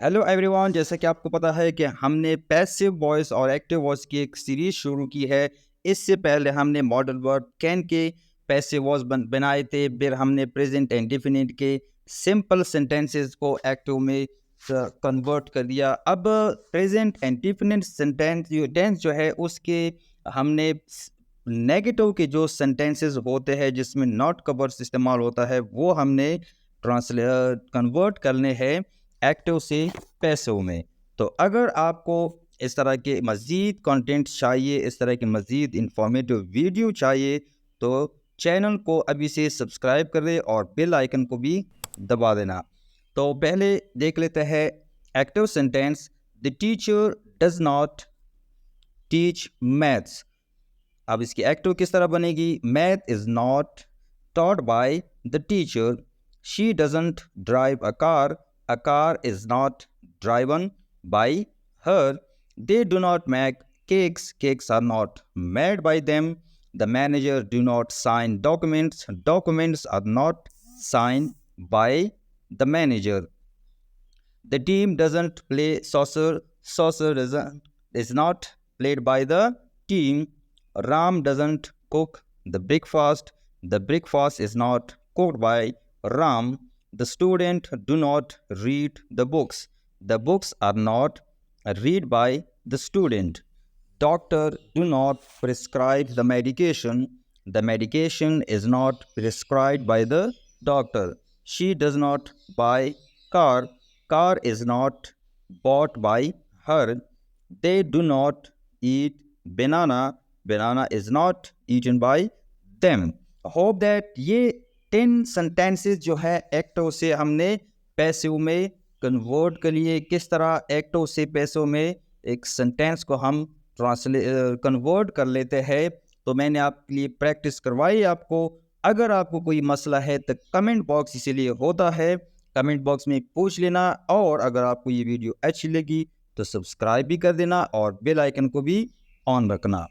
Hello everyone, जैसा कि आपको पता है कि हमने पैसिव वॉइस और एक्टिव वॉइस की एक सीरीज शुरू की है। इससे पहले हमने मॉडल वर्ब कैन के पैसिव वॉइस बनाए थे। फिर हमने प्रेजेंट इंडेफिनिट के सिंपल सेंटेंसेस को एक्टिव में कन्वर्ट कर दिया। अब प्रेजेंट इंडेफिनिट टेंस जो है उसके हमने नेगेटिव के जो सेंटेंसेस होते हैं जिसमें नॉट कवर्स इस्तेमाल होता है वो हमने कन्वर्ट करने हैं एक्टिव से पैसिव में। तो अगर आपको इस तरह के मज़ीद कंटेंट चाहिए, इस तरह के मज़ीद इंफॉर्मेटिव वीडियो चाहिए, तो चैनल को अभी से सब्सक्राइब कर दें और बेल आइकन को भी दबा देना। तो पहले देख लेते हैं active sentence. The teacher does not teach maths. अब इसकी एक्टिव किस तरह बनेगी? Math is not taught by the teacher. She doesn't drive a car. A car is not driven by her. They do not make cakes. Cakes are not made by them. The manager do not sign documents. Documents are not signed by the manager. The team doesn't play saucer. Is not played by the team. Ram doesn't cook the breakfast. The breakfast is not cooked by Ram. The student do not read the books. The books are not read by the student. Doctor do not prescribe the medication. The medication is not prescribed by the doctor. She does not buy car. Car is not bought by her. They do not eat banana. Banana is not eaten by them. Hope that ये 10 sentences जो है active से हमने passive में convert कर लिए। किस तरह एक्टिव से पैसिव में एक सेंटेंस को हम कन्वर्ट कर लेते हैं, तो मैंने आपके लिए प्रैक्टिस करवाई आपको। अगर आपको कोई मसला है तो कमेंट बॉक्स इसीलिए होता है, कमेंट बॉक्स में पूछ लेना। और अगर आपको ये वीडियो अच्छी लगी तो सब्सक्राइब भी कर देना और बेल आइकन को भी ऑन रखना।